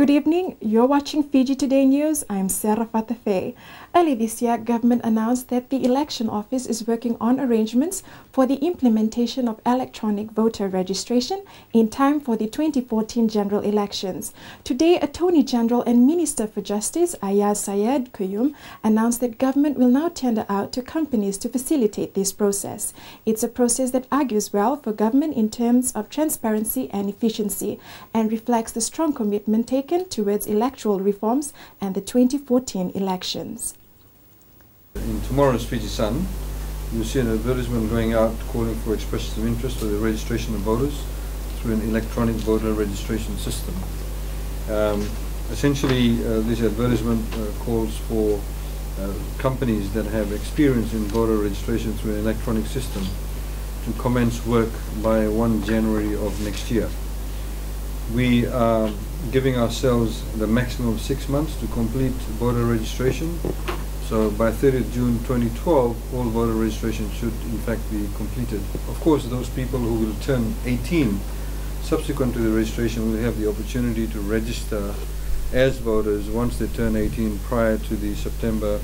Good evening, you're watching Fiji Today News. I'm Sarah Fatafe. Early this year, government announced that the election office is working on arrangements for the implementation of electronic voter registration in time for the 2014 general elections. Today, Attorney General and Minister for Justice Ayaz Sayed Kuyum announced that government will now tender out to companies to facilitate this process. It's a process that argues well for government in terms of transparency and efficiency and reflects the strong commitment taken towards electoral reforms and the 2014 elections. In tomorrow's Fiji Sun, you'll see an advertisement going out calling for expressions of interest for the registration of voters through an electronic voter registration system. Essentially, this advertisement calls for companies that have experience in voter registration through an electronic system to commence work by 1 January of next year. We are giving ourselves the maximum of 6 months to complete voter registration. So by 30th June 2012, all voter registration should in fact be completed. Of course, those people who will turn 18 subsequent to the registration will have the opportunity to register as voters once they turn 18 prior to the September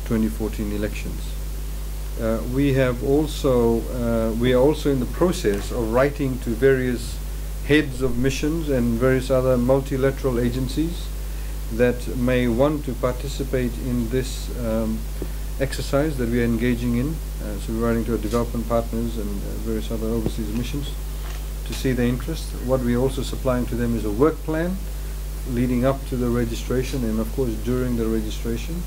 2014 elections. We are also in the process of writing to various heads of missions and various other multilateral agencies that may want to participate in this exercise that we are engaging in. So we're writing to our development partners and various other overseas missions to see their interest. What we're also supplying to them is a work plan leading up to the registration and of course during the registration.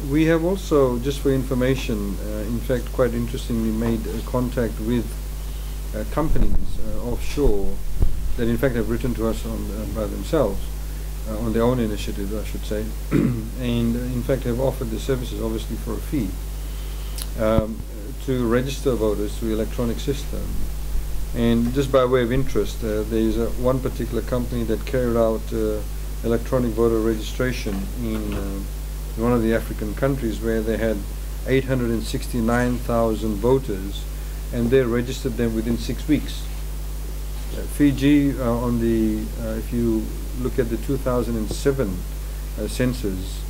We have also, just for information, in fact quite interestingly made contact with companies offshore that in fact have written to us by themselves, on their own initiative I should say, and in fact have offered the services obviously for a fee to register voters through electronic system. And just by way of interest, there is one particular company that carried out electronic voter registration in one of the African countries where they had 869,000 voters and they registered them within 6 weeks. Fiji, if you look at the 2007 census,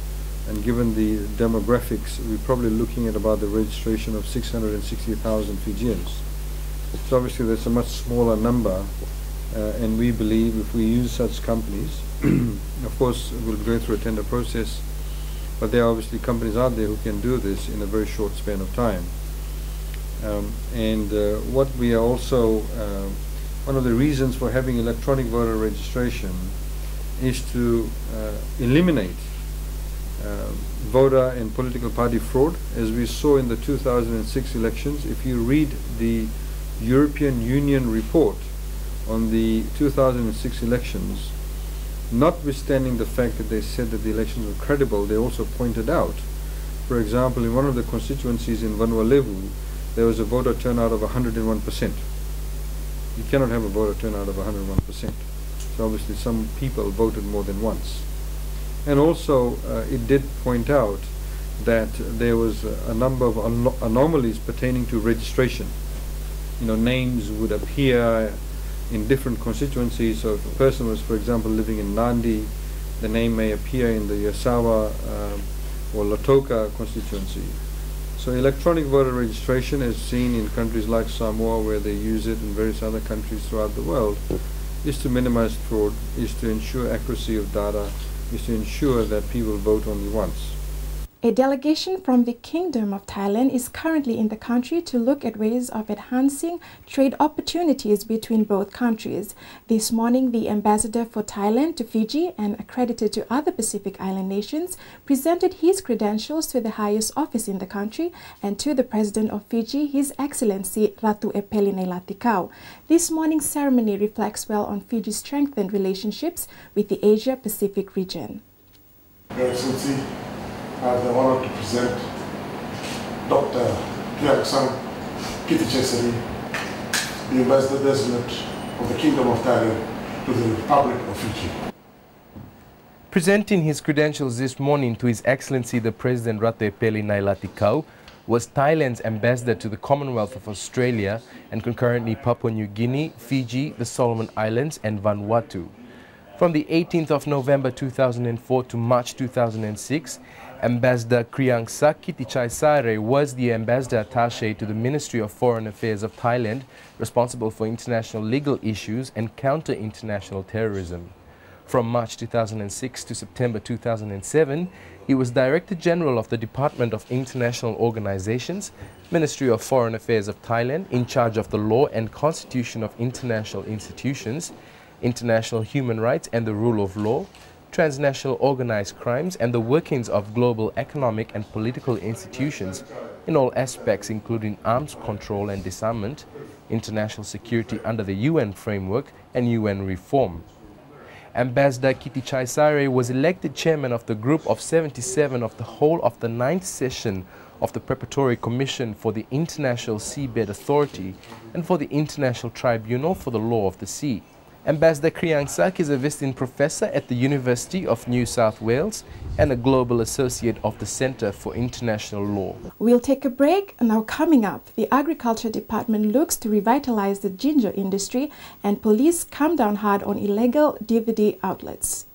and given the demographics, we're probably looking at about the registration of 660,000 Fijians. So obviously that's a much smaller number, and we believe if we use such companies, of course we'll go through a tender process, but there are obviously companies out there who can do this in a very short span of time. What we are also, one of the reasons for having electronic voter registration is to eliminate voter and political party fraud. As we saw in the 2006 elections, if you read the European Union report on the 2006 elections, notwithstanding the fact that they said that the elections were credible, they also pointed out, for example, in one of the constituencies in Vanuatu, there was a voter turnout of 101%. You cannot have a voter turnout of 101%. So obviously some people voted more than once. And also it did point out that there was a number of anomalies pertaining to registration. You know, names would appear in different constituencies. So if a person was, for example, living in Nandi, the name may appear in the Yasawa or Lautoka constituency. So electronic voter registration, as seen in countries like Samoa where they use it, and various other countries throughout the world, is to minimize fraud, is to ensure accuracy of data, is to ensure that people vote only once. A delegation from the Kingdom of Thailand is currently in the country to look at ways of enhancing trade opportunities between both countries. This morning, the ambassador for Thailand to Fiji and accredited to other Pacific Island nations presented his credentials to the highest office in the country and to the President of Fiji, His Excellency Ratu Epeli Nailatikau. This morning's ceremony reflects well on Fiji's strengthened relationships with the Asia-Pacific region. Your Excellency, I have the honor to present Dr. Kiaksang Kitichesari, the Ambassador Designate of the Kingdom of Thailand to the Republic of Fiji. Presenting his credentials this morning to His Excellency the President Ratu Epeli Nailatikau was Thailand's ambassador to the Commonwealth of Australia and concurrently Papua New Guinea, Fiji, the Solomon Islands and Vanuatu. From the 18th of November 2004 to March 2006, Ambassador Kriangsak Kittichai-Sare was the ambassador attaché to the Ministry of Foreign Affairs of Thailand, responsible for international legal issues and counter-international terrorism. From March 2006 to September 2007, he was Director General of the Department of International Organizations, Ministry of Foreign Affairs of Thailand, in charge of the law and constitution of international institutions, international human rights and the rule of law, transnational organized crimes and the workings of global economic and political institutions in all aspects including arms control and disarmament, international security under the UN framework and UN reform. Ambassador Kittichai-Sare was elected chairman of the group of 77 of the whole of the 9th session of the Preparatory Commission for the International Seabed Authority and for the International Tribunal for the Law of the Sea. Ambassador Kriangsak is a visiting professor at the University of New South Wales and a global associate of the Centre for International Law. We'll take a break. Now coming up, the Agriculture Department looks to revitalize the ginger industry and police come down hard on illegal DVD outlets.